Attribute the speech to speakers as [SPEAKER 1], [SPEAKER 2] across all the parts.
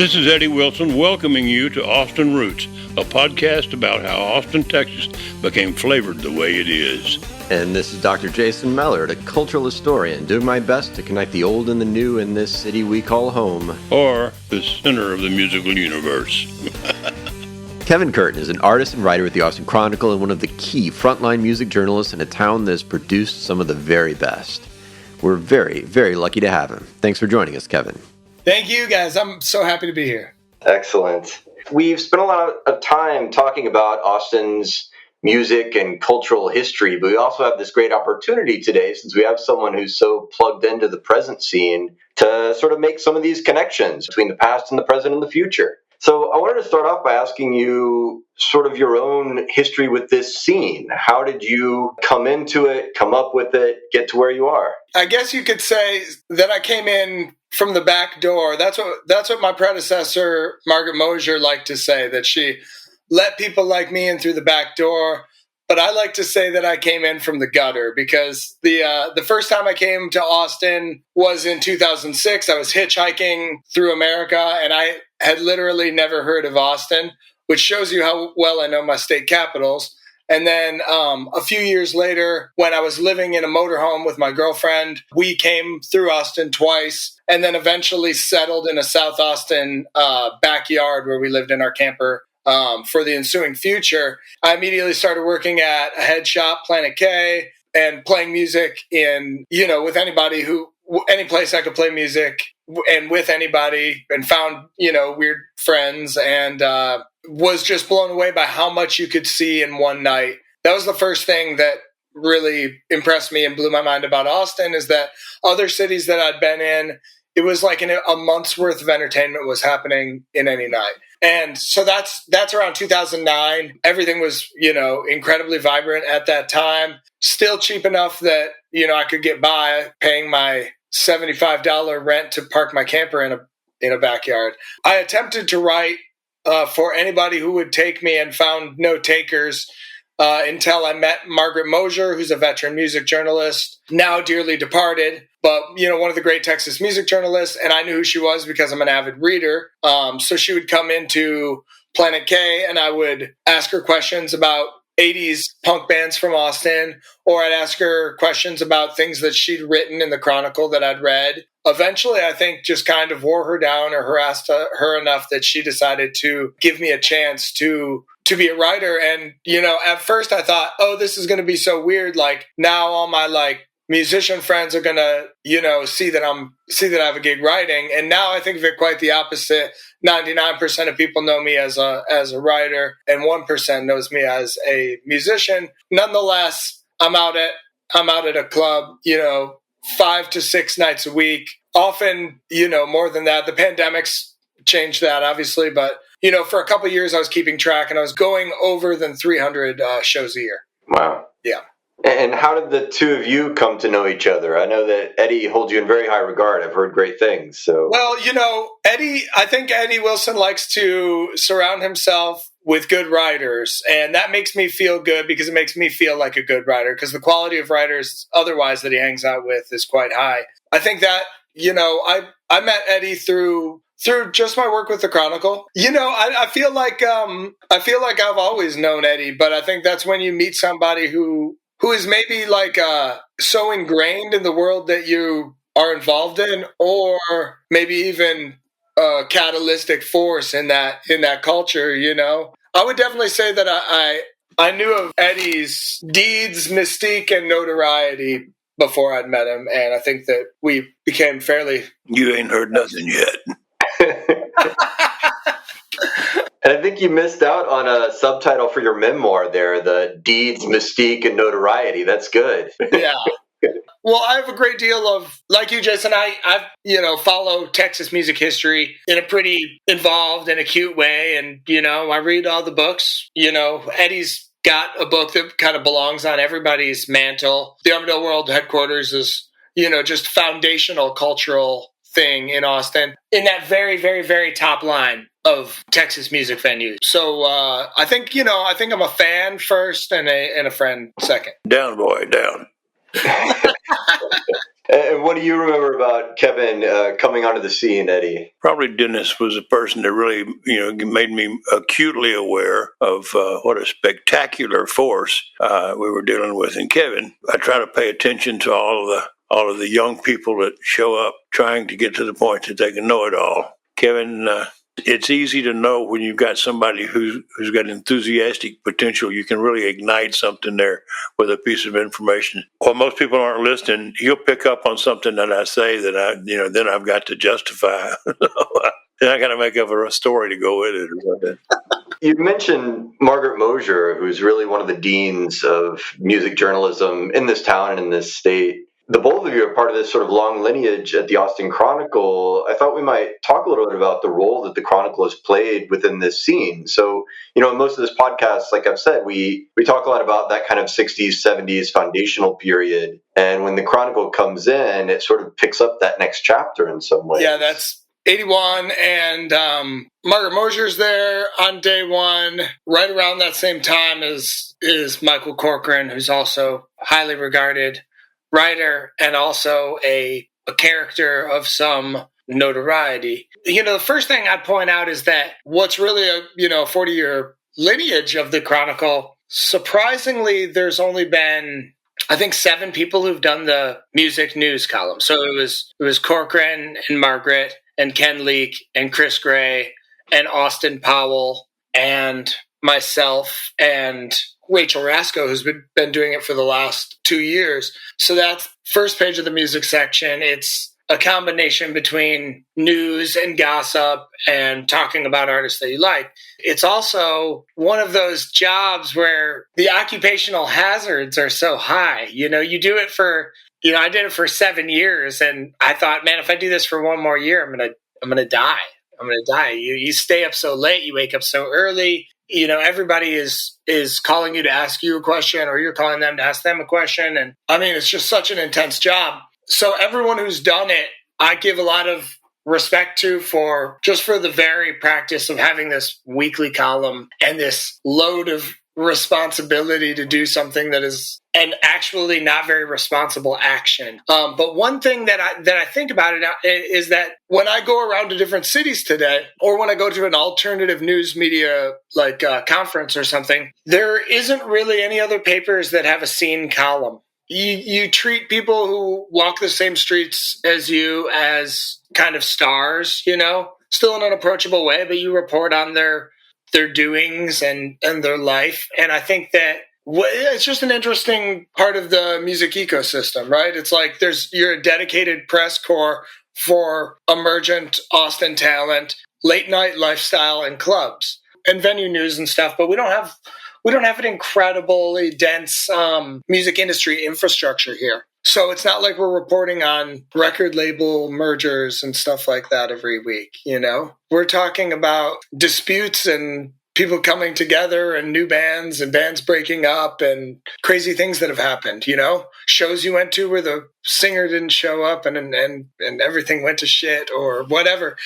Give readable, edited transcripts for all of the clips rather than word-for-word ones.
[SPEAKER 1] This is Eddie Wilson welcoming you to Austin Roots, a podcast about how Austin, Texas became flavored the way it is.
[SPEAKER 2] And this is Dr. Jason Mellard, a cultural historian, doing my best to connect the old and the new in this city we call home.
[SPEAKER 1] Or the center of the musical universe.
[SPEAKER 2] Kevin Curtin is an artist and writer at the Austin Chronicle and one of the key frontline music journalists in a town that has produced some of the very best. We're very, very lucky to have him. Thanks for joining us, Kevin.
[SPEAKER 3] Thank you, guys. I'm so happy to be here.
[SPEAKER 4] Excellent. We've spent a lot of time talking about Austin's music and cultural history, but we also have this great opportunity today, since we have someone who's so plugged into the present scene, to sort of make some of these connections between the past and the present and the future. So I wanted to start off by asking you sort of your own history with this scene. How did you come into it, come up with it, get to where you are?
[SPEAKER 3] I guess you could say that I came in from the back door. That's what my predecessor, Margaret Moser, liked to say, that she let people like me in through the back door. But I like to say that I came in from the gutter, because the first time I came to Austin was in 2006. I was hitchhiking through America, and I had literally never heard of Austin, which shows you how well I know my state capitals. And then a few years later, when I was living in a motorhome with my girlfriend, we came through Austin twice, and then eventually settled in a South Austin backyard where we lived in our camper for the ensuing future. I immediately started working at a head shop, Planet K, and playing music in, with any place I could play music and with anybody, and found, weird friends, and was just blown away by how much you could see in one night. That was the first thing that really impressed me and blew my mind about Austin, is that other cities that I'd been in, it was like a month's worth of entertainment was happening in any night. And so that's around 2009. Everything was, incredibly vibrant at that time. Still cheap enough that, I could get by paying my $75 rent to park my camper in a backyard. I attempted to write for anybody who would take me, and found no takers until I met Margaret Moser, who's a veteran music journalist, now dearly departed, but, one of the great Texas music journalists. And I knew who she was because I'm an avid reader. So she would come into Planet K, and I would ask her questions about 80s punk bands from Austin, or I'd ask her questions about things that she'd written in the Chronicle that I'd read. Eventually, I think just kind of wore her down or harassed her enough that she decided to give me a chance to be a writer. And, at first I thought, oh, this is going to be so weird. Like, now all my musician friends are going to, see that I have a gig writing. And now I think of it quite the opposite. 99% of people know me as a writer, and 1% knows me as a musician. Nonetheless, I'm out at a club, 5 to 6 nights a week. Often, more than that. The pandemic's changed that, obviously, but for a couple of years I was keeping track, and I was going over than 300 shows a year.
[SPEAKER 4] Wow.
[SPEAKER 3] Yeah.
[SPEAKER 4] And how did the two of you come to know each other? I know that Eddie holds you in very high regard. I've heard great things. So,
[SPEAKER 3] well, I think Eddie Wilson likes to surround himself with good writers, and that makes me feel good, because it makes me feel like a good writer, because the quality of writers otherwise that he hangs out with is quite high. I think that, I met Eddie through just my work with the Chronicle. I feel like I've always known Eddie, but I think that's when you meet somebody who is maybe so ingrained in the world that you are involved in, or maybe even a catalytic force in that culture, I would definitely say that I knew of Eddie's deeds, mystique, and notoriety before I'd met him, and I think that we became fairly...
[SPEAKER 1] You ain't heard nothing yet.
[SPEAKER 4] And I think you missed out on a subtitle for your memoir there, the deeds, mystique, and notoriety. That's good.
[SPEAKER 3] Yeah. Well, I have a great deal of, like you, Jason, I follow Texas music history in a pretty involved and acute way. And, I read all the books. Eddie's got a book that kind of belongs on everybody's mantle. The Armadillo World Headquarters is, just foundational cultural thing in Austin, in that very, very, very top line of Texas music venues. So I think I'm a fan first and a friend second.
[SPEAKER 1] Down, boy, down.
[SPEAKER 4] And what do you remember about Kevin coming onto the scene, Eddie?
[SPEAKER 1] Probably Dennis was a person that really, made me acutely aware of what a spectacular force we were dealing with. And Kevin, I try to pay attention to all of the young people that show up trying to get to the point that they can know it all. Kevin, it's easy to know when you've got somebody who's got enthusiastic potential. You can really ignite something there with a piece of information. While most people aren't listening, he'll pick up on something that I say that then I've got to justify. Then I got to make up a story to go with it.
[SPEAKER 4] You mentioned Margaret Moser, who's really one of the deans of music journalism in this town and in this state. The both of you are part of this sort of long lineage at the Austin Chronicle. I thought we might talk a little bit about the role that the Chronicle has played within this scene. So, in most of this podcast, like I've said, we talk a lot about that kind of 60s, 70s foundational period. And when the Chronicle comes in, it sort of picks up that next chapter in some way.
[SPEAKER 3] Yeah, that's 81, and Margaret Moser's there on day one. Right around that same time is Michael Corcoran, who's also highly regarded writer and also a character of some notoriety. The first thing I'd point out is that what's really a 40-year lineage of the Chronicle, surprisingly, there's only been, I think, 7 people who've done the music news column. So it was Corcoran and Margaret and Ken Leake and Chris Gray and Austin Powell and myself and Rachel Rasco, who's been doing it for the last 2 years. So that's first page of the music section. It's a combination between news and gossip and talking about artists that you like. It's also one of those jobs where the occupational hazards are so high. You do it for, I did it for 7 years, and I thought, man, if I do this for one more year, I'm gonna die. I'm gonna die. You stay up so late, you wake up so early. Everybody is calling you to ask you a question, or you're calling them to ask them a question. And it's just such an intense job. So everyone who's done it, I give a lot of respect to for the very practice of having this weekly column and this load of responsibility to do something that is an actually not very responsible action. But one thing that I think about it is that when I go around to different cities today, or when I go to an alternative news media like conference or something, there isn't really any other papers that have a scene column. You treat people who walk the same streets as you as kind of stars, still in an approachable way, but you report on their doings and their life. And I think that it's just an interesting part of the music ecosystem, right? It's like you're a dedicated press corps for emergent Austin talent, late night lifestyle and clubs and venue news and stuff, but we don't have an incredibly dense music industry infrastructure here. So it's not like we're reporting on record label mergers and stuff like that every week, We're talking about disputes and people coming together and new bands and bands breaking up and crazy things that have happened, Shows you went to where the singer didn't show up and everything went to shit or whatever.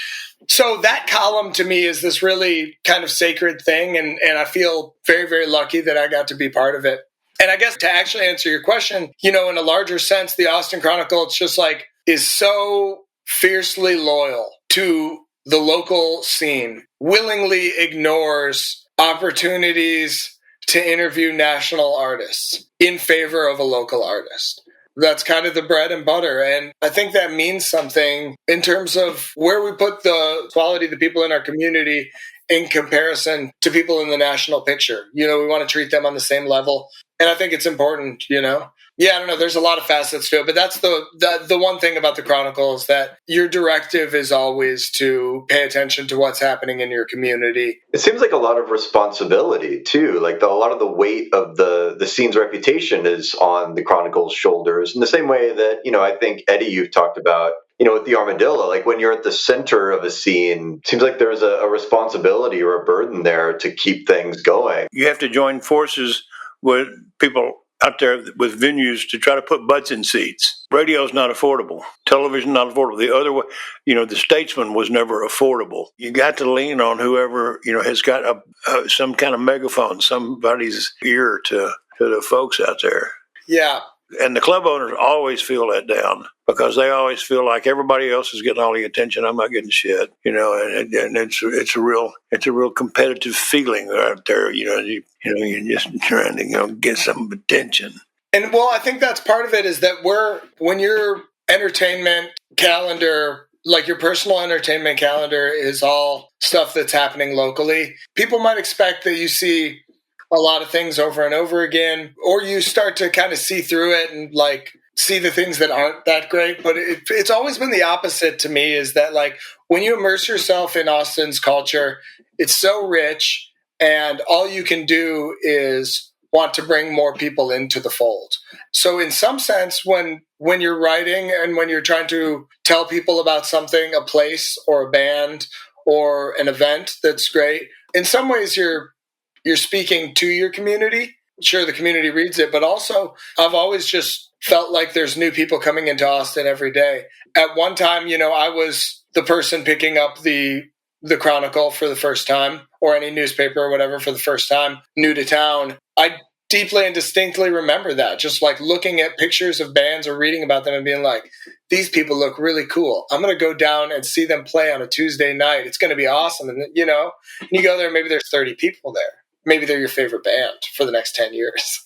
[SPEAKER 3] So that column to me is this really kind of sacred thing, and I feel very, very lucky that I got to be part of it. And I guess to actually answer your question, in a larger sense, the Austin Chronicle, it's just is so fiercely loyal to the local scene, willingly ignores opportunities to interview national artists in favor of a local artist. That's kind of the bread and butter. And I think that means something in terms of where we put the quality of the people in our community in comparison to people in the national picture. We want to treat them on the same level. And I think it's important, Yeah, I don't know. There's a lot of facets to it, but that's the one thing about the Chronicle is that your directive is always to pay attention to what's happening in your community.
[SPEAKER 4] It seems like a lot of responsibility too. A lot of the weight of the scene's reputation is on the Chronicle's shoulders. In the same way that I think Eddie, you've talked about. With the Armadillo, when you're at the center of a scene, it seems like there's a responsibility or a burden there to keep things going.
[SPEAKER 1] You have to join forces with people out there with venues to try to put butts in seats. Radio's not affordable. Television not affordable. The other way, the Statesman was never affordable. You got to lean on whoever, has got some kind of megaphone, somebody's ear to the folks out there.
[SPEAKER 3] Yeah.
[SPEAKER 1] And the club owners always feel let down because they always feel like everybody else is getting all the attention. I'm not getting shit, and it's a real competitive feeling out there. You're just trying to get some attention.
[SPEAKER 3] And well, I think that's part of it is that when your entertainment calendar, like your personal entertainment calendar, is all stuff that's happening locally, people might expect that you see a lot of things over and over again, or you start to kind of see through it and like see the things that aren't that great. But it's always been the opposite to me, is that like when you immerse yourself in Austin's culture, it's so rich, and all you can do is want to bring more people into the fold. So in some sense, when you're writing and when you're trying to tell people about something, a place or a band or an event that's great, in some ways you're speaking to your community. Sure, the community reads it, but also I've always just felt like there's new people coming into Austin every day. At one time, I was the person picking up the Chronicle for the first time, or any newspaper or whatever for the first time, new to town. I deeply and distinctly remember that, just like looking at pictures of bands or reading about them and being like, these people look really cool. I'm going to go down and see them play on a Tuesday night. It's going to be awesome. And, you go there, maybe there's 30 people there. Maybe they're your favorite band for the next 10 years,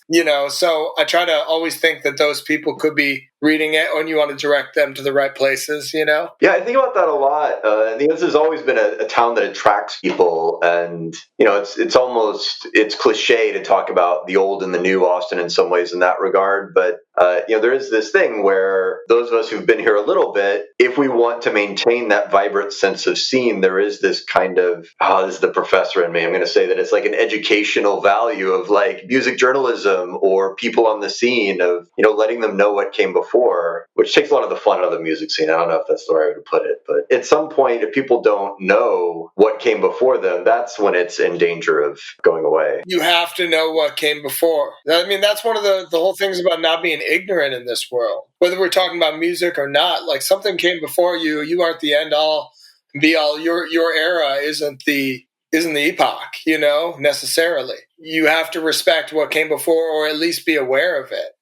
[SPEAKER 3] So I try to always think that those people could be reading it, and you want to direct them to the right places, Yeah,
[SPEAKER 4] I think about that a lot. This has always been a town that attracts people, and it's cliche to talk about the old and the new Austin in some ways in that regard. But there is this thing where those of us who've been here a little bit, if we want to maintain that vibrant sense of scene, there is this kind of this is the professor in me. I'm going to say that it's like an educational value of like music journalism or people on the scene of letting them know what came before, which takes a lot of the fun out of the music scene. I don't know if that's the right way to put it, but at some point, if people don't know what came before them, that's when it's in danger of going away.
[SPEAKER 3] You have to know what came before. I mean, that's one of the whole things about not being ignorant in this world. Whether we're talking about music or not, like something came before you, you aren't the end all, be all. Your era isn't the epoch, necessarily. You have to respect what came before, or at least be aware of it,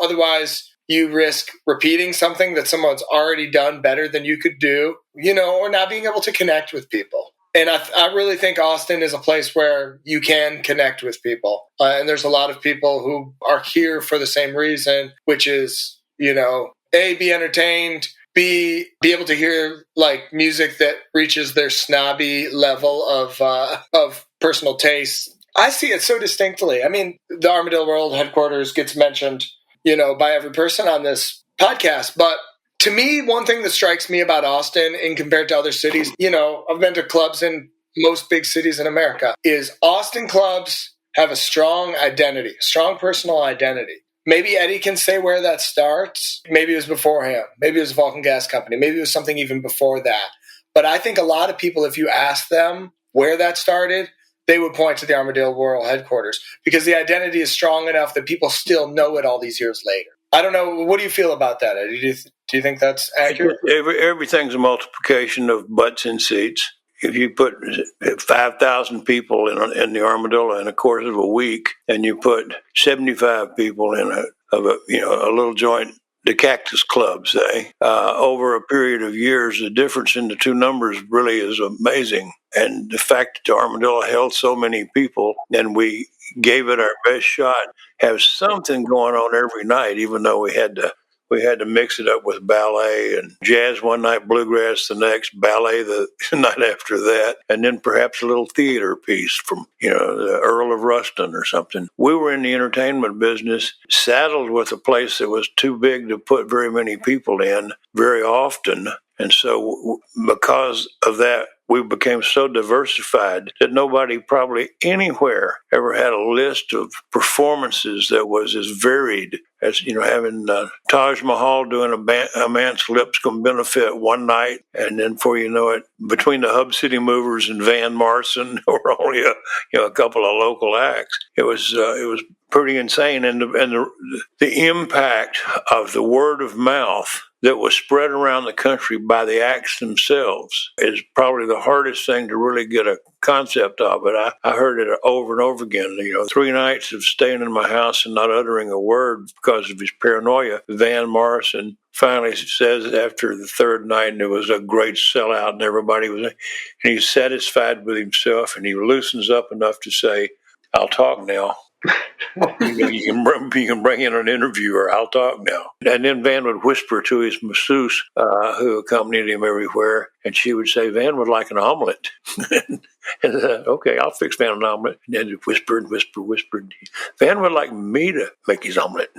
[SPEAKER 3] Otherwise, you risk repeating something that someone's already done better than you could do, or not being able to connect with people. And I really think Austin is a place where you can connect with people. And there's a lot of people who are here for the same reason, which is, A, be entertained, B, be able to hear like music that reaches their snobby level of personal taste. I see it so distinctly. I mean, the Armadillo World Headquarters gets mentioned, by every person on this podcast. But to me, one thing that strikes me about Austin in compared to other cities, I've been to clubs in most big cities in America, is Austin clubs have a strong identity, a strong personal identity. Maybe Eddie can say where that starts. Maybe it was before him. Maybe it was Vulcan Gas Company. Maybe it was something even before that. But I think a lot of people, if you ask them where that started, they would point to the Armadillo World Headquarters because the identity is strong enough that people still know it all these years later. I don't know. What do you feel about that, Eddie? Do you think that's accurate?
[SPEAKER 1] Everything's a multiplication of butts in seats. If you put 5,000 people in the Armadillo in a course of a week, and you put 75 people in a little joint, the Cactus Club, say, over a period of years, the difference in the two numbers really is amazing. And the fact that the Armadillo held so many people, and we gave it our best shot, have something going on every night, even though we had to mix it up with ballet and jazz one night, bluegrass the next, ballet the night after that, and then perhaps a little theater piece from, the Earl of Ruston or something. We were in the entertainment business, saddled with a place that was too big to put very many people in very often. And so because of that, we became so diversified that nobody probably anywhere ever had a list of performances that was as varied as, having Taj Mahal doing a Man's Lipscomb benefit one night, and then before you know it, between the Hub City Movers and Van Morrison, there were only a couple of local acts. It was pretty insane, and the impact of the word of mouth that was spread around the country by the acts themselves is probably the hardest thing to really get a concept of. But I heard it over and over again. 3 nights of staying in my house and not uttering a word because of his paranoia. Van Morrison finally says after the 3rd night, and it was a great sellout, and everybody was, and he's satisfied with himself, and he loosens up enough to say, "I'll talk now." You can bring in an interviewer. "I'll talk now." And then Van would whisper to his masseuse, who accompanied him everywhere, and she would say, "Van would like an omelet." And okay, I'll fix Van an omelet. And then it whispered. Van would like me to make his omelet.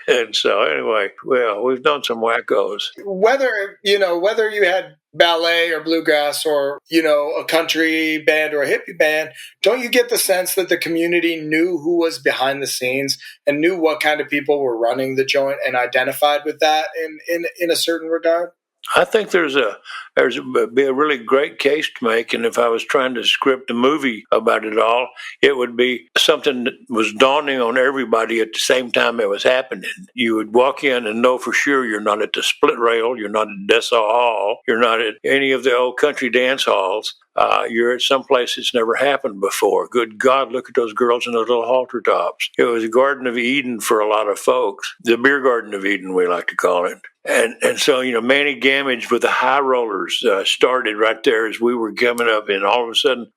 [SPEAKER 1] And so anyway, well, we've done some wackos.
[SPEAKER 3] Whether you had ballet or bluegrass or, a country band or a hippie band, don't you get the sense that the community knew who was behind the scenes and knew what kind of people were running the joint and identified with that in a certain regard?
[SPEAKER 1] I think there's be a really great case to make, and if I was trying to script a movie about it all, it would be something that was dawning on everybody at the same time it was happening. You would walk in and know for sure you're not at the Split Rail, you're not at Dessau Hall, you're not at any of the old country dance halls. You're at some place that's never happened before. Good God, look at those girls in those little halter tops. It was a Garden of Eden for a lot of folks. The beer Garden of Eden, we like to call it. And so, Manny Gamage with the High Rollers started right there as we were coming up, and all of a sudden,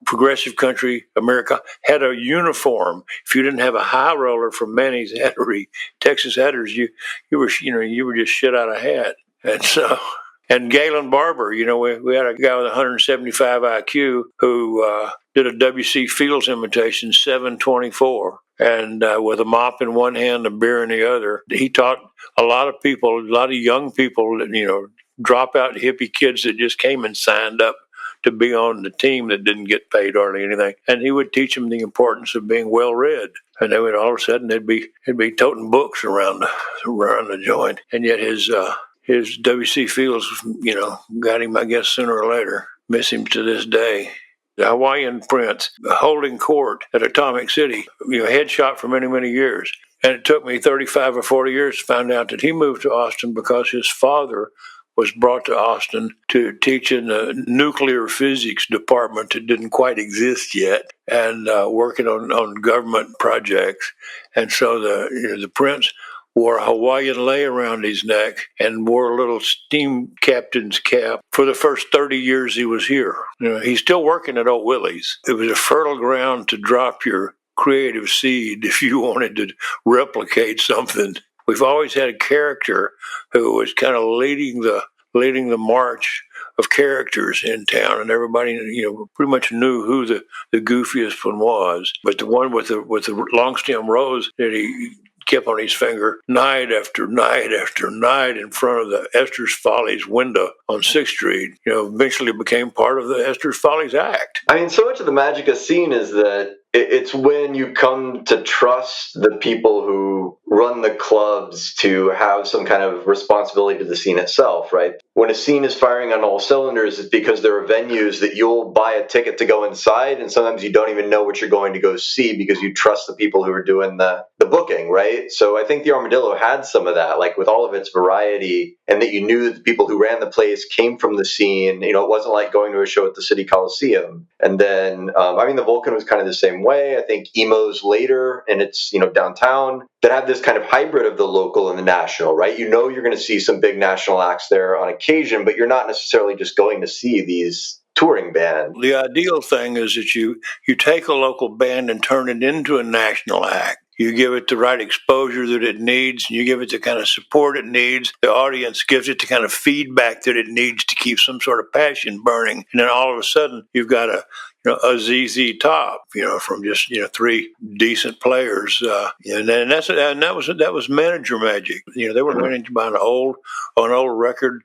[SPEAKER 1] progressive country America had a uniform. If you didn't have a high roller from Manny's Hattery, Texas Hatters, you were just shit out of hat. And so, and Galen Barber, we had a guy with 175 IQ who did a W.C. Fields imitation, 724. And with a mop in one hand, a beer in the other, he taught a lot of young people, dropout hippie kids that just came and signed up to be on the team that didn't get paid hardly anything. And he would teach them the importance of being well read. And they would all of a sudden they'd be toting books around the joint. And yet his W.C. Fields, got him, I guess, sooner or later. Miss him to this day. The Hawaiian Prince holding court at Atomic City, headshot for many, many years. And it took me 35 or 40 years to find out that he moved to Austin because his father was brought to Austin to teach in the nuclear physics department that didn't quite exist yet, and working on government projects. And so the prince wore a Hawaiian lei around his neck and wore a little steam captain's cap for the first 30 years he was here. He's still working at Old Willie's. It was a fertile ground to drop your creative seed if you wanted to replicate something. We've always had a character who was kind of leading the march of characters in town, and everybody, pretty much knew who the goofiest one was. But the one with the long stem rose that he kept on his finger night after night after night in front of the Esther's Follies window on 6th Street, eventually became part of the Esther's Follies act.
[SPEAKER 4] I mean, so much of the magic of scene is that it's when you come to trust the people who run the clubs to have some kind of responsibility to the scene itself, right? When a scene is firing on all cylinders, it's because there are venues that you'll buy a ticket to go inside, and sometimes you don't even know what you're going to go see because you trust the people who are doing the booking, right? So I think the Armadillo had some of that, like with all of its variety, and that you knew that the people who ran the place came from the scene. It wasn't like going to a show at the City Coliseum. And then, the Vulcan was kind of the same way. I think Emo's later, and it's, downtown, that have this kind of hybrid of the local and the national, right? You're going to see some big national acts there on occasion, but you're not necessarily just going to see these touring bands.
[SPEAKER 1] The ideal thing is that you take a local band and turn it into a national act. You give it the right exposure that it needs, and you give it the kind of support it needs. The audience gives it the kind of feedback that it needs to keep some sort of passion burning. And then all of a sudden, you've got a ZZ Top, from just 3 decent players, and that was manager magic. They were managed by an old record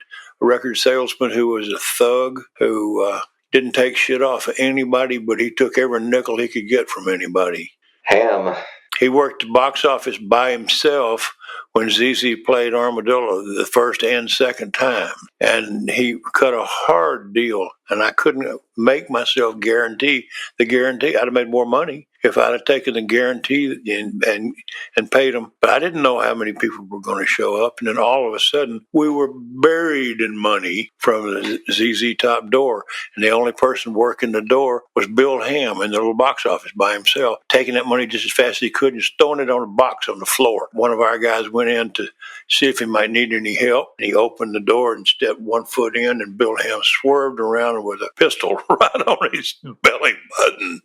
[SPEAKER 1] salesman who was a thug who didn't take shit off of anybody, but he took every nickel he could get from anybody.
[SPEAKER 4] Ham.
[SPEAKER 1] He worked the box office by himself when ZZ played Armadillo the first and second time. And he cut a hard deal, and I couldn't make myself guarantee. I'd have made more money if I'd have taken the guarantee and paid them. But I didn't know how many people were going to show up. And then all of a sudden, we were buried in money from the ZZ Top door. And the only person working the door was Bill Ham in the little box office by himself, taking that money just as fast as he could and just throwing it on a box on the floor. One of our guys went in to see if he might need any help. And he opened the door and stepped 1 foot in, and Bill Ham swerved around with a pistol right on his belly button.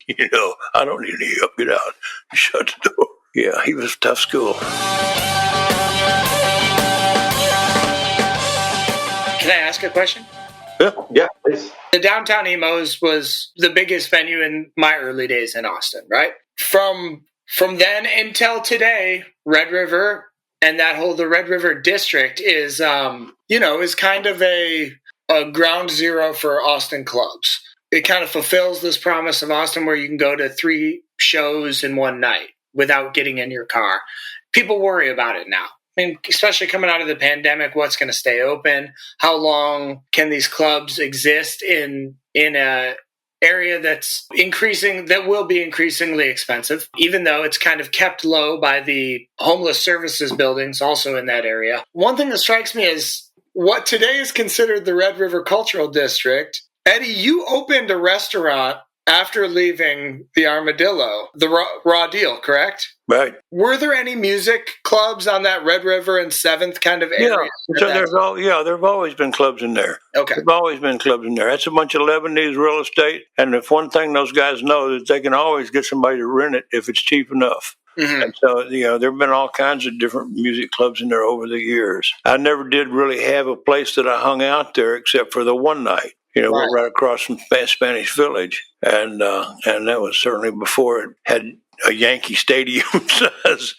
[SPEAKER 1] I don't need any help. Get out. Shut the door. Yeah, he was a tough school.
[SPEAKER 3] Can I ask a question?
[SPEAKER 4] Yeah, please.
[SPEAKER 3] The Downtown Emos was the biggest venue in my early days in Austin, right? From then until today, Red River and the Red River district is kind of a ground zero for Austin clubs. It kind of fulfills this promise of Austin where you can go to 3 shows in one night without getting in your car. People worry about it now. I mean, especially coming out of the pandemic, what's going to stay open? How long can these clubs exist in a area that will be increasingly expensive, even though it's kind of kept low by the homeless services buildings also in that area. One thing that strikes me is what today is considered the Red River Cultural District. Eddie, you opened a restaurant after leaving the Armadillo, the Raw Deal, correct?
[SPEAKER 1] Right.
[SPEAKER 3] Were there any music clubs on that Red River and 7th kind of area?
[SPEAKER 1] Yeah, there have always been clubs in there.
[SPEAKER 3] Okay.
[SPEAKER 1] There have always been clubs in there. That's a bunch of Lebanese real estate. And if one thing those guys know is they can always get somebody to rent it if it's cheap enough. Mm-hmm. And so, there have been all kinds of different music clubs in there over the years. I never did really have a place that I hung out there except for the one night. We're right across from Spanish Village. And that was certainly before it had a Yankee Stadium size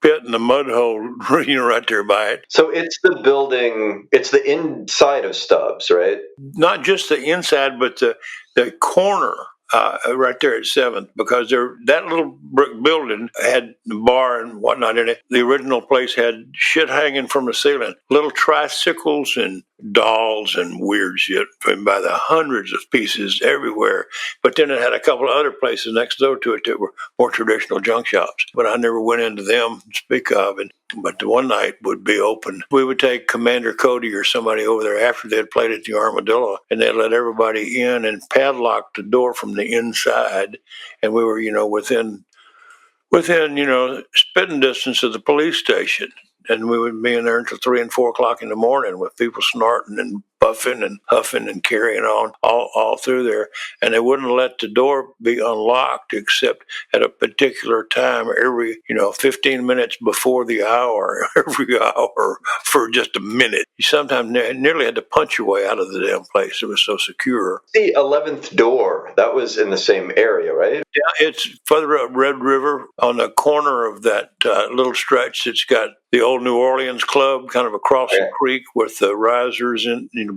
[SPEAKER 1] pit in the mud hole, right there by it.
[SPEAKER 4] So it's the building, it's the inside of Stubbs, right?
[SPEAKER 1] Not just the inside, but the corner. Right there at 7th, because that little brick building had the bar and whatnot in it. The original place had shit hanging from the ceiling, little tricycles and dolls and weird shit by the hundreds of pieces everywhere. But then it had a couple of other places next door to it that were more traditional junk shops. But I never went into them to speak of. But the one night would be open. We would take Commander Cody or somebody over there after they'd played at the Armadillo, and they'd let everybody in and padlock the door from the inside. And we were, within spitting distance of the police station. And we would be in there until 3 and 4 o'clock in the morning with people snorting and puffing and huffing and carrying on all through there. And they wouldn't let the door be unlocked except at a particular time every, 15 minutes before the hour, every hour for just a minute. You sometimes nearly had to punch your way out of the damn place. It was so secure.
[SPEAKER 4] The 11th door, that was in the same area, right?
[SPEAKER 1] Yeah, it's further up Red River on the corner of that little stretch. It's got the old New Orleans Club kind of across the creek with the risers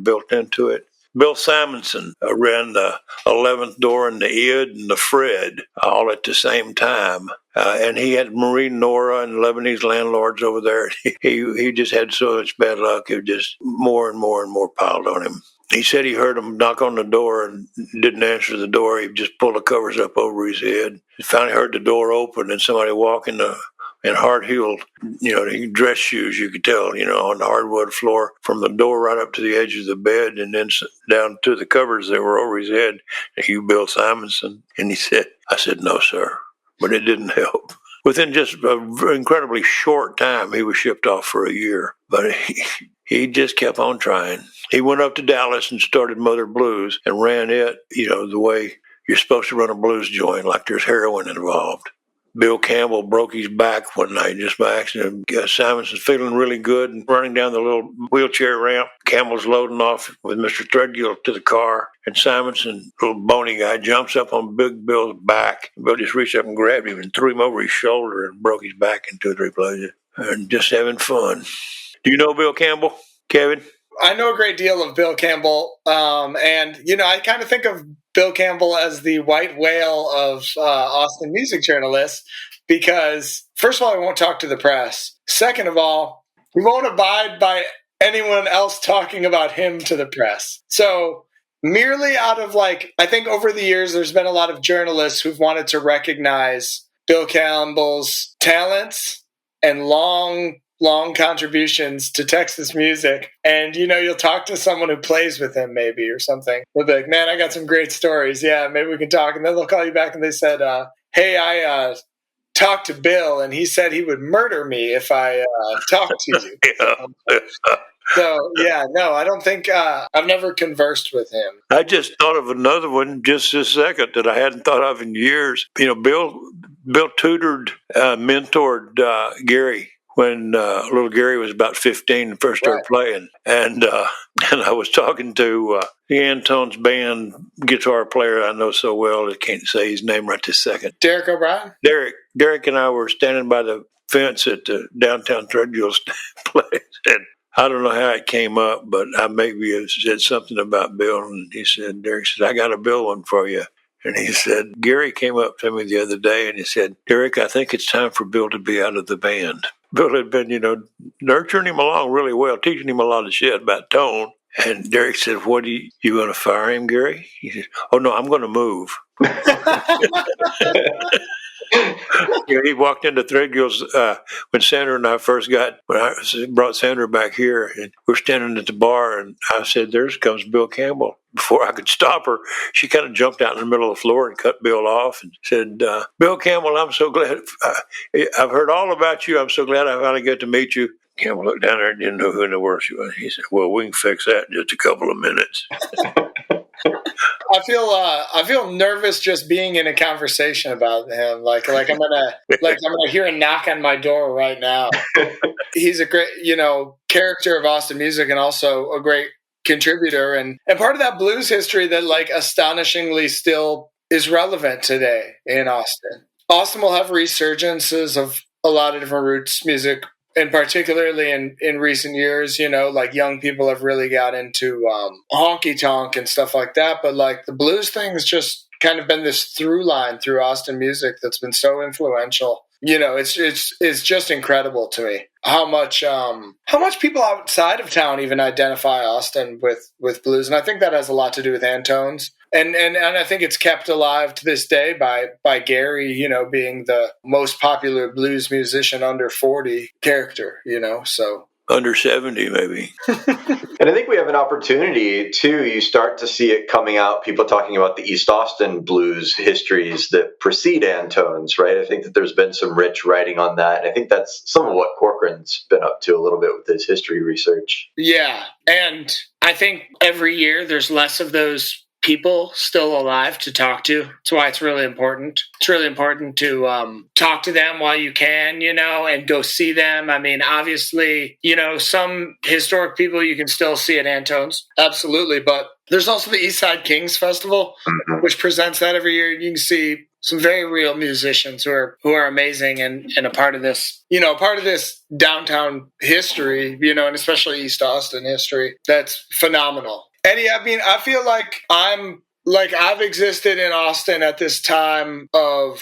[SPEAKER 1] built into it. Bill Simonson ran the 11th door and the Id and the Fred all at the same time. And he had Maureen Nora and Lebanese landlords over there. He just had so much bad luck. It just more and more and more piled on him. He said he heard him knock on the door and didn't answer the door. He just pulled the covers up over his head. He finally heard the door open and somebody walk in hard-heeled, dress shoes, you could tell, on the hardwood floor from the door right up to the edge of the bed and then down to the covers that were over his head. And you, Bill Simonson. And I said, no, sir. But it didn't help. Within just an incredibly short time, he was shipped off for a year. But he just kept on trying. He went up to Dallas and started Mother Blues and ran it, the way you're supposed to run a blues joint, like there's heroin involved. Bill Campbell broke his back one night just by accident. Simonson's feeling really good and running down the little wheelchair ramp. Campbell's loading off with Mr. Threadgill to the car. And Simonson, little bony guy, jumps up on Big Bill's back. Bill just reached up and grabbed him and threw him over his shoulder and broke his back in 2 or 3 places. And just having fun. Do you know Bill Campbell, Kevin?
[SPEAKER 3] I know a great deal of Bill Campbell. I kind of think of Bill Campbell as the white whale of Austin music journalists because, first of all, he won't talk to the press. Second of all, he won't abide by anyone else talking about him to the press. So merely out of like, I think over the years, there's been a lot of journalists who've wanted to recognize Bill Campbell's talents and long contributions to Texas music. And, you'll talk to someone who plays with him maybe or something. They'll be like, man, I got some great stories. Yeah, maybe we can talk. And then they'll call you back and they said, hey, I talked to Bill and he said he would murder me if I talked to you. So, yeah, no, I don't think I've never conversed with him.
[SPEAKER 1] I just thought of another one just this second that I hadn't thought of in years. Bill tutored, mentored Gary when little Gary was about 15 and first started playing. And I was talking to the Antone's band guitar player I know so well, I can't say his name right this second.
[SPEAKER 3] Derek O'Brien?
[SPEAKER 1] Derek and I were standing by the fence at the downtown Threadgill's place, and I don't know how it came up, but I maybe said something about Bill, and Derek said, I got a Bill one for you. And he said, Gary came up to me the other day and he said, Derek, I think it's time for Bill to be out of the band. Bill had been, nurturing him along really well, teaching him a lot of shit about tone. And Derek said, what you going to fire him, Gary? He said, oh, no, I'm going to move. He walked into Threadgill's when Sandra and I first brought Sandra back here, and we're standing at the bar, and I said, there comes Bill Campbell. Before I could stop her, she kind of jumped out in the middle of the floor and cut Bill off and said, Bill Campbell, I'm so glad. I've heard all about you. I'm so glad I finally got to meet you. Campbell looked down there and didn't know who in the world she was. He said, well, we can fix that in just a couple of minutes.
[SPEAKER 3] I feel nervous just being in a conversation about him. Like I'm gonna hear a knock on my door right now. He's a great, character of Austin music and also a great contributor and part of that blues history that like astonishingly still is relevant today in Austin. Austin will have resurgences of a lot of different roots music. And particularly in recent years, like young people have really got into honky-tonk and stuff like that. But like the blues thing has just kind of been this through line through Austin music that's been so influential. It's just incredible to me how much people outside of town even identify Austin with blues. And I think that has a lot to do with Antone's. And I think it's kept alive to this day by Gary, being the most popular blues musician under 40 character, so.
[SPEAKER 1] Under 70, maybe.
[SPEAKER 4] And I think we have an opportunity, too. You start to see it coming out, people talking about the East Austin blues histories that precede Antone's, right? I think that there's been some rich writing on that. And I think that's some of what Corcoran's been up to a little bit with his history research.
[SPEAKER 3] Yeah, and I think every year there's less of those people still alive to talk to. That's why it's really important. It's really important to talk to them while you can, and go see them. I mean, obviously, some historic people you can still see at Antone's. Absolutely. But there's also the Eastside Kings Festival, which presents that every year. You can see some very real musicians who are amazing and a part of this, part of this downtown history, and especially East Austin history. That's phenomenal. Eddie, I mean, I feel like I've existed in Austin at this time of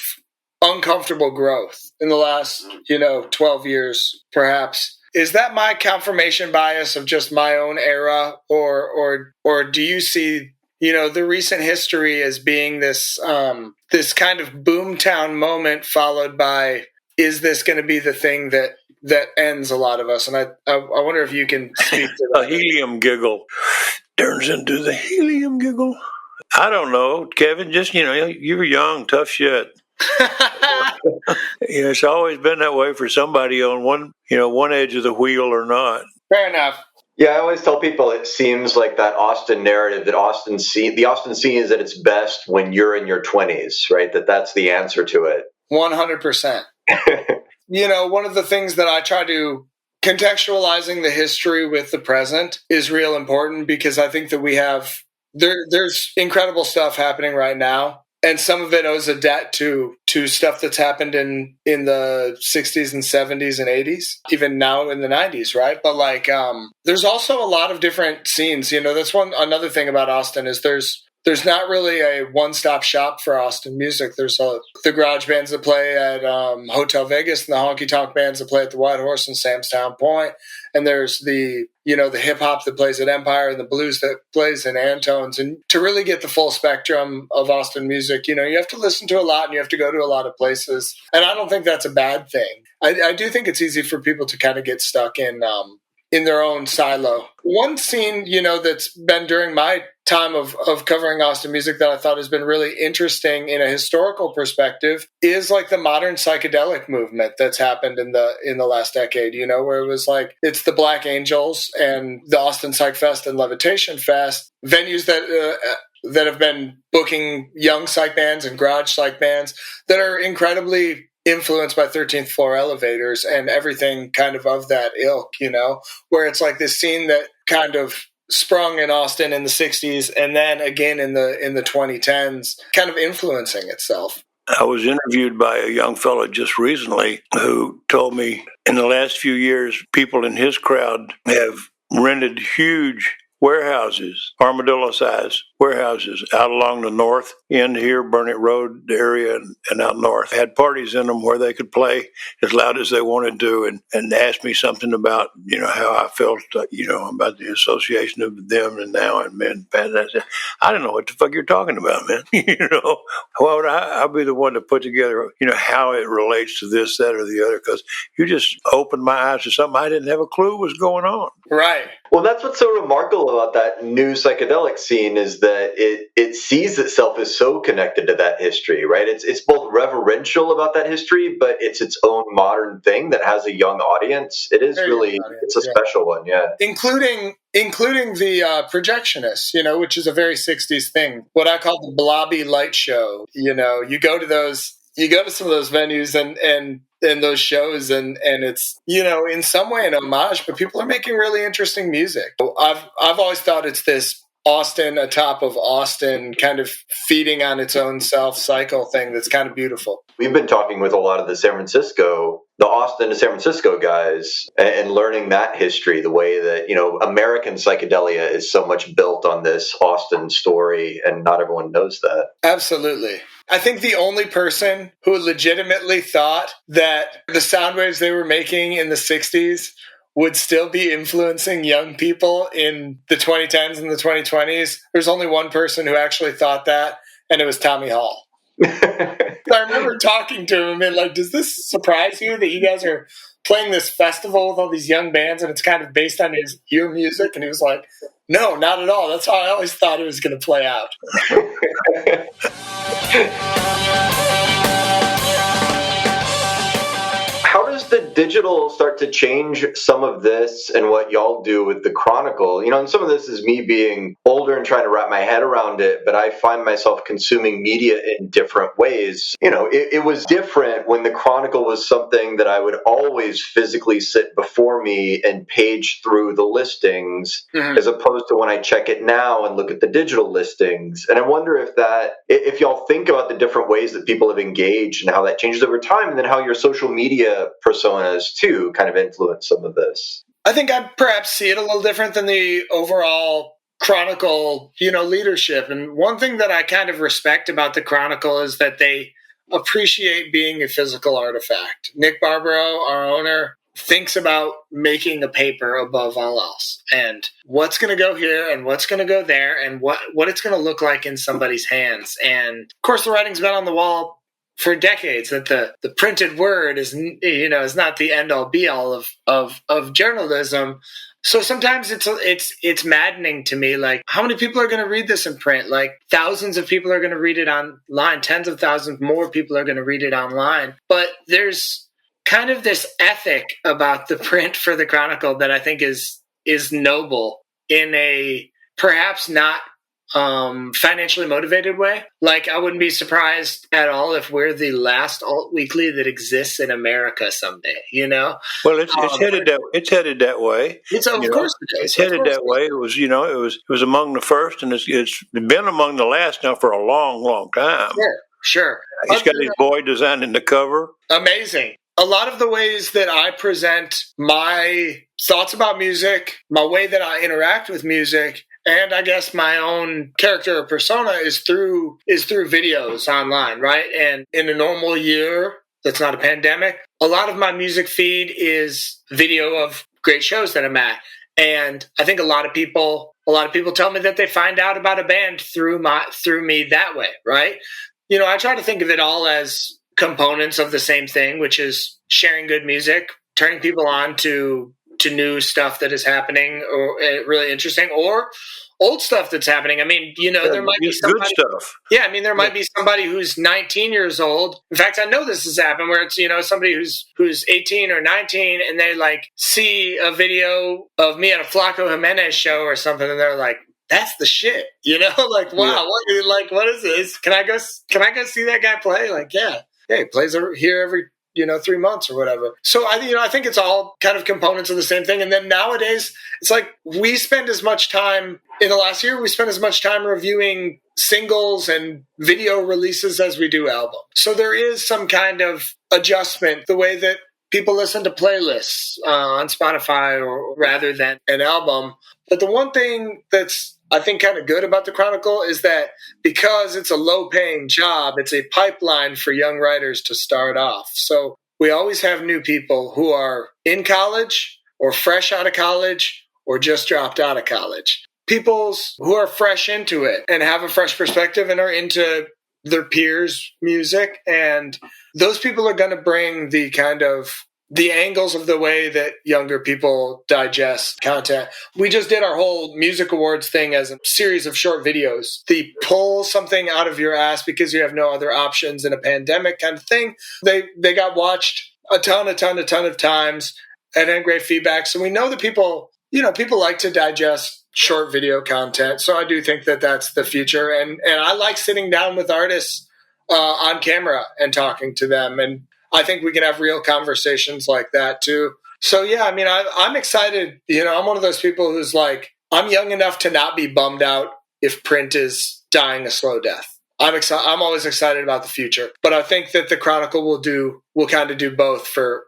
[SPEAKER 3] uncomfortable growth in the last, 12 years, perhaps. Is that my confirmation bias of just my own era, or do you see, the recent history as being this this kind of boomtown moment followed by, is this going to be the thing that ends a lot of us? And I wonder if you can speak to that.
[SPEAKER 1] A helium giggle turns into the helium giggle. I don't know, Kevin. Just you were young, tough shit. It's always been that way for somebody on one edge of the wheel or not.
[SPEAKER 3] Fair enough.
[SPEAKER 4] Yeah, I always tell people it seems like that Austin narrative, that the Austin scene is at its best when you're in your 20s, right? That's the answer to it.
[SPEAKER 3] 100%. One of the things that I try to contextualizing the history with the present is real important, because I think that we have there's incredible stuff happening right now, and some of it owes a debt to stuff that's happened in the 60s and 70s and 80s, even now in the 90s, right? But there's also a lot of different scenes. That's another thing about Austin is there's not really a one-stop shop for Austin music. There's the garage bands that play at Hotel Vegas and the honky-tonk bands that play at the White Horse and Sam's Town Point. And there's the, the hip hop that plays at Empire and the blues that plays in Antone's. And to really get the full spectrum of Austin music, you have to listen to a lot and you have to go to a lot of places. And I don't think that's a bad thing. I do think it's easy for people to kind of get stuck in their own silo. One scene, that's been during my time of covering Austin music that I thought has been really interesting in a historical perspective is like the modern psychedelic movement that's happened in the last decade, where it was like, it's the Black Angels and the Austin Psych Fest and Levitation Fest, venues that have been booking young psych bands and garage psych bands that are incredibly influenced by 13th floor elevators and everything kind of that ilk, where it's like this scene that kind of sprung in Austin in the 60s and then again in the 2010s, kind of influencing itself.
[SPEAKER 1] I was interviewed by a young fellow just recently who told me in the last few years, people in his crowd have rented huge warehouses, armadillo-sized warehouses out along the north end here, Burnett Road area and out north. Had parties in them where they could play as loud as they wanted to and asked me something about, how I felt, about the association of them and now and men. I said, I don't know what the fuck you're talking about, man. Why would I'll be the one to put together, how it relates to this, that, or the other, because you just opened my eyes to something I didn't have a clue was going on.
[SPEAKER 3] Right.
[SPEAKER 4] Well, that's what's so remarkable about that new psychedelic scene is that it sees itself as so connected to that history, right? It's both reverential about that history, but it's its own modern thing that has a young audience. It is really, it's a special one, yeah.
[SPEAKER 3] Including the projectionists, which is a very 60s thing. What I call the blobby light show. You go to some of those venues and those shows and it's, in some way an homage, but people are making really interesting music. I've always thought it's this Austin atop of Austin kind of feeding on its own self cycle thing that's kind of beautiful.
[SPEAKER 4] We've been talking with a lot of the Austin to San Francisco guys and learning that history, the way that, American psychedelia is so much built on this Austin story and not everyone knows that.
[SPEAKER 3] Absolutely. I think the only person who legitimately thought that the sound waves they were making in the 60s would still be influencing young people in the 2010s and the 2020s. There's only one person who actually thought that, and it was Tommy Hall. I remember talking to him and like, does this surprise you that you guys are playing this festival with all these young bands and it's kind of based on your music? And he was like, no, not at all. That's how I always thought it was going to play out.
[SPEAKER 4] How does the digital start to change some of this and what y'all do with the Chronicle? And some of this is me being older and trying to wrap my head around it, but I find myself consuming media in different ways. It was different when the Chronicle was something that I would always physically sit before me and page through the listings, as opposed to when I check it now and look at the digital listings. And I wonder if y'all think about the different ways that people have engaged and how that changes over time, and then how your social media personas too kind of influence some of this.
[SPEAKER 3] I think I perhaps see it a little different than the overall Chronicle, leadership. And one thing that I kind of respect about the Chronicle is that they appreciate being a physical artifact. Nick Barbaro, our owner, thinks about making a paper above all else and what's going to go here and what's going to go there and what it's going to look like in somebody's hands. And of course, the writing's been on the wall for decades that the printed word is not the end all be all of journalism. So sometimes it's maddening to me, like how many people are going to read this in print? Like thousands of people are going to read it online, tens of thousands more people are going to read it online. But there's kind of this ethic about the print for the Chronicle that I think is noble in a perhaps not financially motivated way. Like I wouldn't be surprised at all if we're the last alt weekly that exists in America someday.
[SPEAKER 1] Well, it's headed that way.
[SPEAKER 3] Of course it is.
[SPEAKER 1] It's headed that way. It was among the first, and it's been among the last now for a long, long time.
[SPEAKER 3] Sure.
[SPEAKER 1] He's got his boy designing the cover.
[SPEAKER 3] Amazing. A lot of the ways that I present my thoughts about music, my way that I interact with music, and I guess my own character or persona is through videos online, right? And in a normal year that's not a pandemic, a lot of my music feed is video of great shows that I'm at. And I think a lot of people tell me that they find out about a band through me that way, right? I try to think of it all as components of the same thing, which is sharing good music, turning people on to new stuff that is happening or really interesting, or old stuff that's happening. I mean, there might be somebody,
[SPEAKER 1] good stuff.
[SPEAKER 3] Yeah, I mean, there might be somebody who's 19 years old. In fact, I know this has happened where it's, somebody who's 18 or 19 and they like see a video of me at a Flaco Jimenez show or something and they're like, that's the shit, like, wow, what is this? Can I go see that guy play? Like, yeah, he plays here every 3 months or whatever. So I think it's all kind of components of the same thing. And then nowadays, it's like we spend as much time in the last year, reviewing singles and video releases as we do albums. So there is some kind of adjustment, the way that people listen to playlists on Spotify or rather than an album. But the one thing that's I think kind of good about the Chronicle is that because it's a low-paying job, it's a pipeline for young writers to start off. So we always have new people who are in college or fresh out of college or just dropped out of college. People who are fresh into it and have a fresh perspective and are into their peers' music. And those people are going to bring the kind of the angles of the way that younger people digest content. We just did our whole music awards thing as a series of short videos. The pull something out of your ass because you have no other options in a pandemic kind of thing. They got watched a ton of times and had great feedback. So we know that people like to digest short video content. So I do think that that's the future. And I like sitting down with artists on camera and talking to them. And I think we can have real conversations like that too. So yeah, I mean, I'm excited. I'm one of those people who's like, I'm young enough to not be bummed out if print is dying a slow death. I'm always excited about the future, but I think that the Chronicle will kind of do both for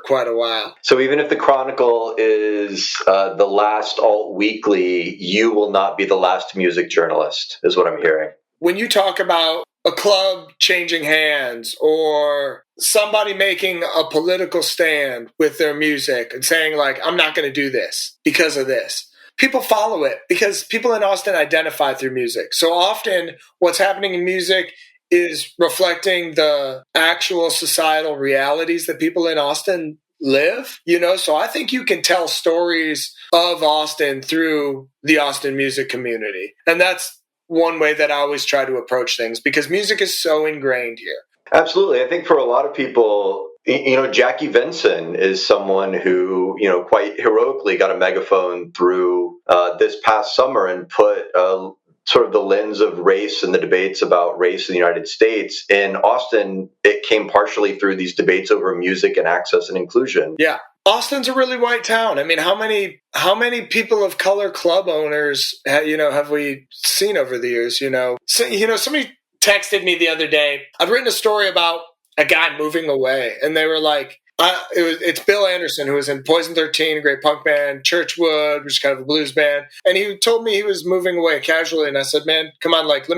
[SPEAKER 3] quite a while.
[SPEAKER 4] So even if the Chronicle is the last alt weekly, you will not be the last music journalist, is what I'm hearing.
[SPEAKER 3] When you talk about a club changing hands or somebody making a political stand with their music and saying like, I'm not going to do this because of this, people follow it because people in Austin identify through music. So often what's happening in music is reflecting the actual societal realities that people in Austin live, so I think you can tell stories of Austin through the Austin music community. And that's one way that I always try to approach things because music is so ingrained here.
[SPEAKER 4] Absolutely. I think for a lot of people, Jackie Vinson is someone who, quite heroically got a megaphone through this past summer and put sort of the lens of race and the debates about race in the United States. In Austin, it came partially through these debates over music and access and inclusion.
[SPEAKER 3] Yeah. Austin's a really white town. I mean, how many people of color club owners, have we seen over the years? Somebody texted me the other day. I've written a story about a guy moving away, and they were like, it's Bill Anderson, who was in Poison 13, a great punk band, Churchwood, which is kind of a blues band, and he told me he was moving away casually, and I said, man, come on, like,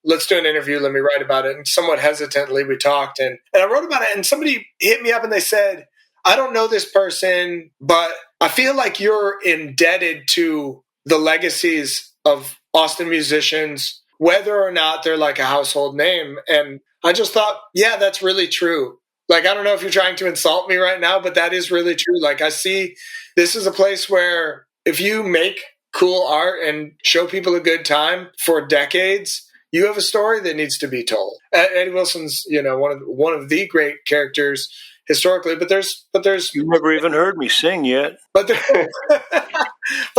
[SPEAKER 3] let's do an interview, let me write about it. And somewhat hesitantly, we talked, and I wrote about it, and somebody hit me up, and they said, I don't know this person, but I feel like you're indebted to the legacies of Austin musicians, whether or not they're like a household name. And I just thought, yeah, that's really true. Like, I don't know if you're trying to insult me right now, but that is really true. Like, I see this is a place where if you make cool art and show people a good time for decades, you have a story that needs to be told. Eddie Wilson's, one of the great characters historically, but there's
[SPEAKER 1] you never even heard me sing yet.
[SPEAKER 3] But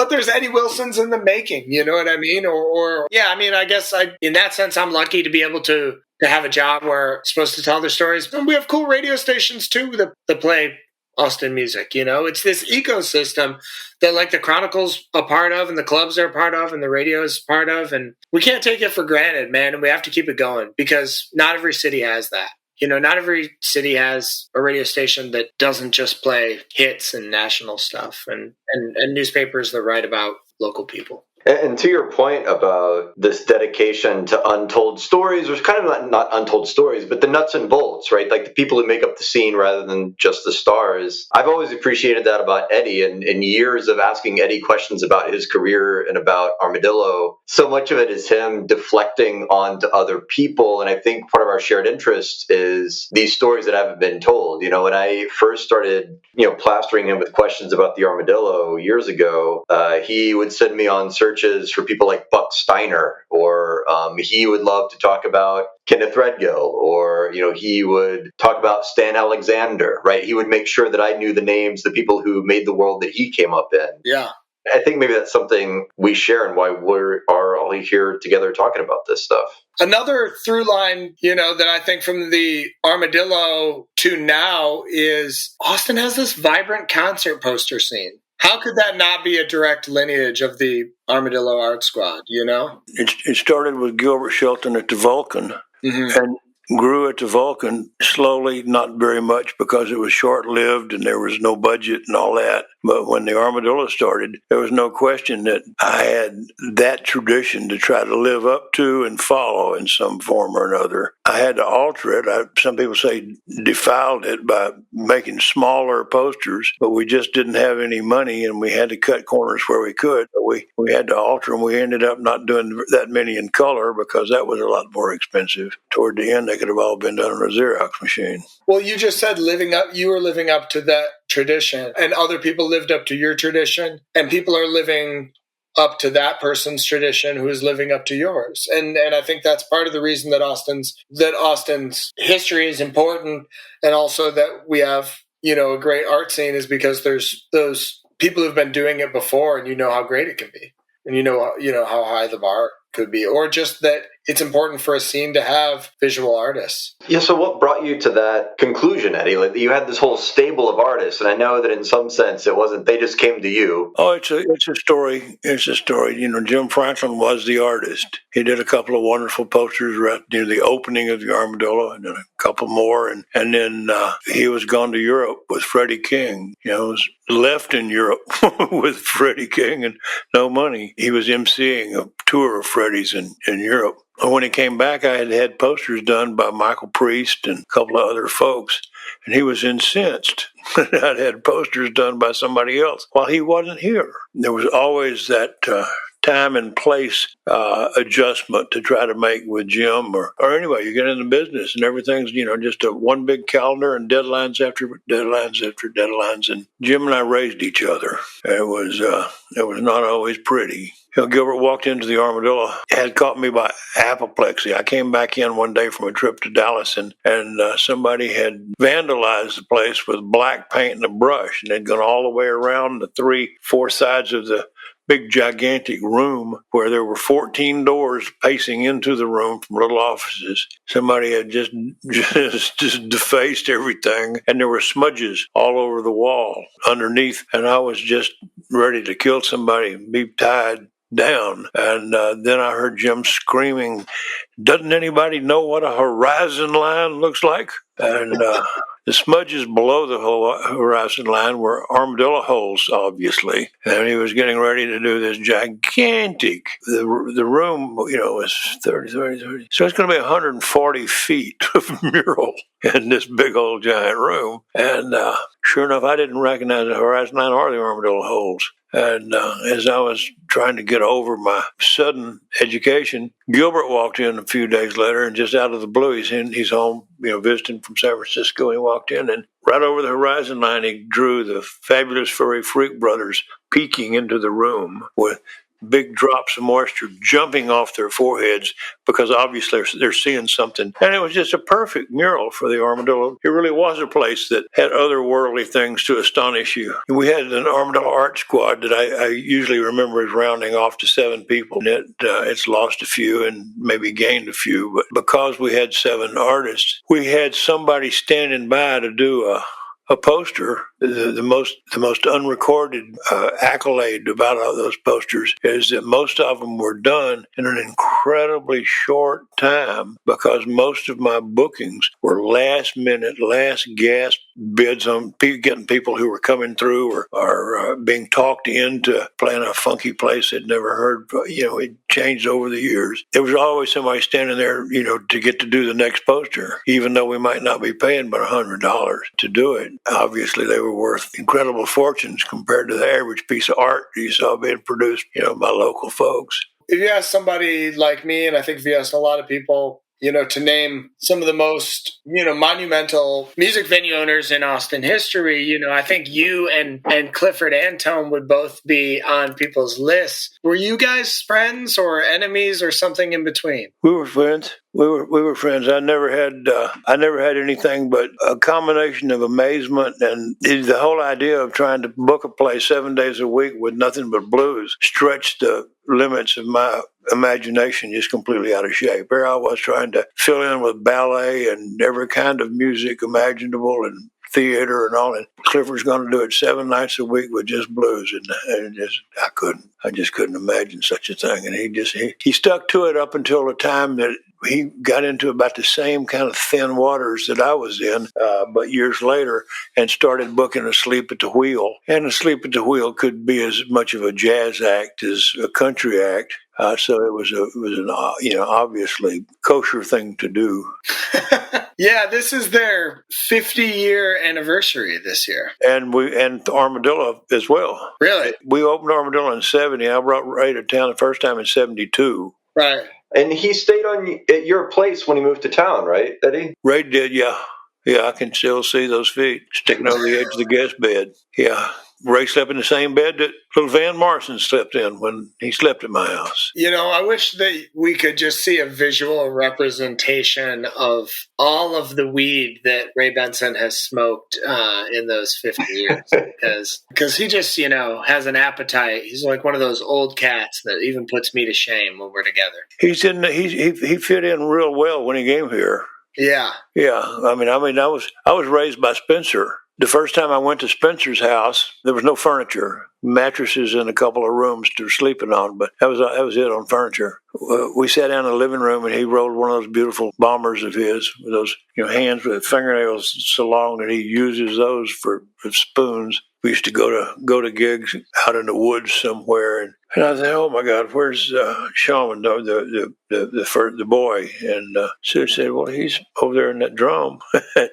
[SPEAKER 3] there's Eddie Wilson's in the making, you know what I mean? Or yeah, I mean, I guess in that sense, I'm lucky to be able to have a job where I'm supposed to tell their stories. And we have cool radio stations too that play Austin music. It's this ecosystem that like the Chronicle's a part of, and the clubs are a part of, and the radio is part of, and we can't take it for granted, man. And we have to keep it going because not every city has that. Not every city has a radio station that doesn't just play hits and national stuff and newspapers that write about local people.
[SPEAKER 4] And to your point about this dedication to untold stories, or kind of not untold stories, but the nuts and bolts, right? Like the people who make up the scene rather than just the stars. I've always appreciated that about Eddie, and in years of asking Eddie questions about his career and about Armadillo, so much of it is him deflecting onto other people. And I think part of our shared interest is these stories that haven't been told. When I first started, plastering him with questions about the Armadillo years ago, he would send me on searches for people like Buck Steiner, or he would love to talk about Kenneth Threadgill, or he would talk about Stan Alexander, right? He would make sure that I knew the names, the people who made the world that he came up in.
[SPEAKER 3] Yeah.
[SPEAKER 4] I think maybe that's something we share and why we are all here together talking about this stuff.
[SPEAKER 3] Another through line, that I think from the Armadillo to now is Austin has this vibrant concert poster scene. How could that not be a direct lineage of the Armadillo Art Squad,
[SPEAKER 1] It started with Gilbert Shelton at the Vulcan, and grew at the Vulcan slowly, not very much because it was short-lived and there was no budget and all that. But when the Armadillo started, there was no question that I had that tradition to try to live up to and follow in some form or another. I had to alter it. Some people say defiled it by making smaller posters, but we just didn't have any money and we had to cut corners where we could. But we had to alter them. We ended up not doing that many in color because that was a lot more expensive. Toward the end, they could have all been done on a Xerox machine.
[SPEAKER 3] Well, you just said you were living up to that tradition, and other people lived up to your tradition, and people are living up to that person's tradition who is living up to yours. And I think that's part of the reason that Austin's history is important, and also that we have, a great art scene, is because there's those people who've been doing it before, and how great it can be, and how high the bar could be, or just that it's important for a scene to have visual artists.
[SPEAKER 4] Yeah, so what brought you to that conclusion, Eddie? Like, you had this whole stable of artists, and I know that in some sense it wasn't, they just came to you.
[SPEAKER 1] Oh, it's a story. It's a story. Jim Franklin was the artist. He did a couple of wonderful posters right near the opening of the Armadillo, and then a couple more, and then he was gone to Europe with Freddie King. Was left in Europe with Freddie King and no money. He was emceeing a tour of Freddie's in Europe. And when he came back, I had posters done by Michael Priest and a couple of other folks, and he was incensed that I'd had posters done by somebody else while he wasn't here. There was always that time and place adjustment to try to make with Jim, or anyway, you get in the business and everything's just a one big calendar and deadlines after deadlines after deadlines. And Jim and I raised each other. It was not always pretty. Gilbert walked into the Armadillo, had caught me by apoplexy. I came back in one day from a trip to Dallas, and somebody had vandalized the place with black paint and a brush, and they'd gone all the way around the 3-4 sides of the big gigantic room where there were 14 doors pacing into the room from little offices. Somebody had just defaced everything, and there were smudges all over the wall underneath, and I was just ready to kill somebody and be tied down. And then I heard Jim screaming, "Doesn't anybody know what a horizon line looks like?" And the smudges below the horizon line were armadillo holes, obviously. And he was getting ready to do this gigantic, the room, was 30. So it's going to be 140 feet of mural in this big old giant room. And sure enough, I didn't recognize the horizon line or the armadillo holes. And as I was trying to get over my sudden education, Gilbert walked in a few days later, and just out of the blue, he's home, visiting from San Francisco. He walked in, and right over the horizon line, he drew the Fabulous Furry Freak Brothers peeking into the room with big drops of moisture jumping off their foreheads because obviously they're seeing something. And it was just a perfect mural for the Armadillo. It really was a place that had otherworldly things to astonish you. And we had an Armadillo art squad that I usually remember as rounding off to 7 people. And it's lost a few and maybe gained a few. But because we had 7 artists, we had somebody standing by to do a poster the most unrecorded accolade about all those posters is that most of them were done in an incredibly short time, because most of my bookings were last minute, last gasp bids on getting people who were coming through or being talked into playing a funky place they'd never heard. It changed over the years. There was always somebody standing there, to get to do the next poster, even though we might not be paying but $100 to do it. Obviously, they were worth incredible fortunes compared to the average piece of art you saw being produced, by local folks.
[SPEAKER 3] If you ask somebody like me, and I think if you asked a lot of people, to name some of the most, monumental music venue owners in Austin history, I think you and Clifford Antone would both be on people's lists. Were you guys friends or enemies or something in between?
[SPEAKER 1] We were friends. We were friends. I never had anything but a combination of amazement, and the whole idea of trying to book a place 7 days a week with nothing but blues stretched the limits of my imagination just completely out of shape. Here I was trying to fill in with ballet and every kind of music imaginable and theater and all, and Clifford's going to do it 7 nights a week with just blues, and I just couldn't imagine such a thing. And he stuck to it up until the time that he got into about the same kind of thin waters that I was in, but years later, and started booking Asleep at the Wheel. And Asleep at the Wheel could be as much of a jazz act as a country act. So it was an obviously kosher thing to do.
[SPEAKER 3] Yeah, this is their 50-year anniversary this year.
[SPEAKER 1] And Armadillo as well.
[SPEAKER 3] Really?
[SPEAKER 1] We opened Armadillo in 70. I brought Ray to town the first time in 72.
[SPEAKER 3] Right.
[SPEAKER 4] And he stayed at your place when he moved to town, right, Eddie?
[SPEAKER 1] Ray did, yeah. Yeah, I can still see those feet sticking over the edge of the guest bed. Yeah. Ray slept in the same bed that little Van Morrison slept in when he slept at my house.
[SPEAKER 3] I wish that we could just see a visual representation of all of the weed that Ray Benson has smoked in those 50 years. Because he just, has an appetite. He's like one of those old cats that even puts me to shame when we're together.
[SPEAKER 1] He fit in real well when he came here.
[SPEAKER 3] Yeah.
[SPEAKER 1] Yeah. I was raised by Spencer. The first time I went to Spencer's house, there was no furniture, mattresses in a couple of rooms to sleeping on, but that was it on furniture. We sat down in the living room, and he rolled one of those beautiful bombers of his with those hands with fingernails so long that he uses those for spoons. We used to go to gigs out in the woods somewhere, and I said, "Oh my God, where's Shaman, the boy?" And Sue said, "Well, he's over there in that drum."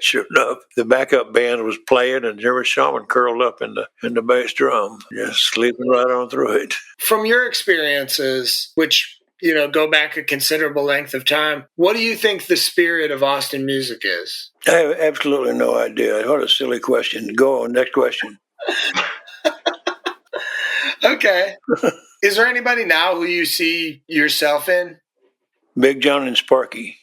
[SPEAKER 1] Sure enough, the backup band was playing, and there was Shaman curled up in the bass drum, just sleeping right on through it. From
[SPEAKER 3] your experiences, which go back a considerable length of time, what do you think the spirit of Austin music is?
[SPEAKER 1] I have absolutely no idea. What a silly question. Go on, next question.
[SPEAKER 3] Okay. Is there anybody now who you see yourself in?
[SPEAKER 1] Big John and Sparky.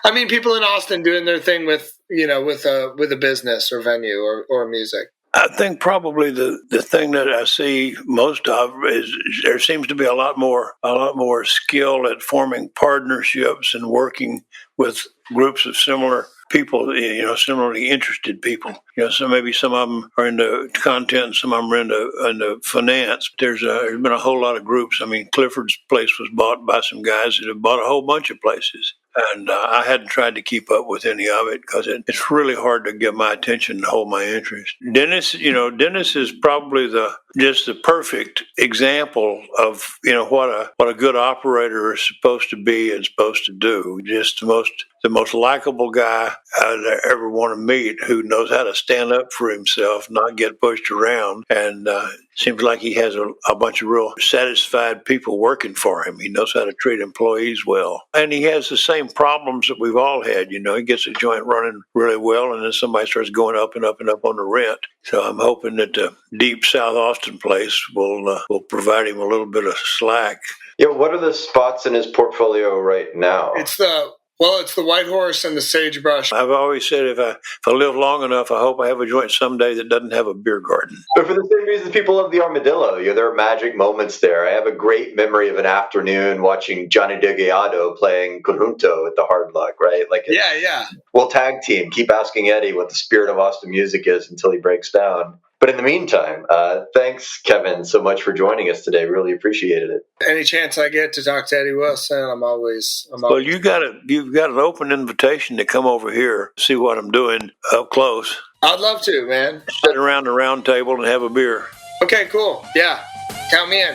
[SPEAKER 3] I mean, people in Austin doing their thing with a business or venue or music.
[SPEAKER 1] I think probably the thing that I see most of is there seems to be a lot more skill at forming partnerships and working with groups of similar people, similarly interested people. So maybe some of them are into content, some of them are into finance. There's been a whole lot of groups. I mean, Clifford's place was bought by some guys that have bought a whole bunch of places. And I hadn't tried to keep up with any of it because it's really hard to get my attention and hold my interest. Dennis is probably just the perfect example of what a good operator is supposed to be and supposed to do. Just the most likable guy I'd ever want to meet, who knows how to stand up for himself, not get pushed around, and seems like he has a bunch of real satisfied people working for him. He knows how to treat employees well, and he has the same problems that we've all had. He gets a joint running really well, and then somebody starts going up and up and up on the rent. So I'm hoping that the deep South Austin place will provide him a little bit of slack.
[SPEAKER 4] Yeah, what are the spots in his portfolio right now?
[SPEAKER 3] It's the Well, it's the White Horse and the Sagebrush.
[SPEAKER 1] I've always said if I live long enough, I hope I have a joint someday that doesn't have a beer garden.
[SPEAKER 4] But for the same reason people love the Armadillo, there are magic moments there. I have a great memory of an afternoon watching Johnny DeGiado playing Conjunto at the Hard Luck, right?
[SPEAKER 3] Yeah.
[SPEAKER 4] We'll tag team, keep asking Eddie what the spirit of Austin music is until he breaks down. But in the meantime, thanks, Kevin, so much for joining us today. Really appreciated it.
[SPEAKER 3] Any chance I get to talk to Eddie Wilson, I'm always.
[SPEAKER 1] Well, you've got an open invitation to come over here, see what I'm doing up close.
[SPEAKER 3] I'd love to, man.
[SPEAKER 1] Sit around the round table and have a beer.
[SPEAKER 3] Okay, cool. Yeah, count me in.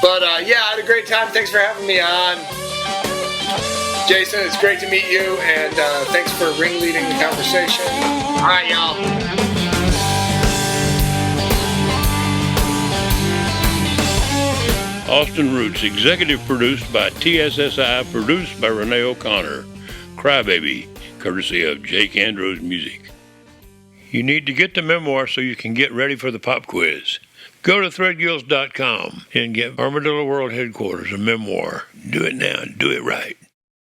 [SPEAKER 3] But I had a great time. Thanks for having me on. Jason, it's great to meet you, and thanks for ringleading the conversation. All right, y'all.
[SPEAKER 1] Austin Roots, executive produced by TSSI, produced by Renee O'Connor. Crybaby, courtesy of Jake Andrews Music. You need to get the memoir so you can get ready for the pop quiz. Go to threadgills.com and get Armadillo World Headquarters, a memoir. Do it now. Do it right.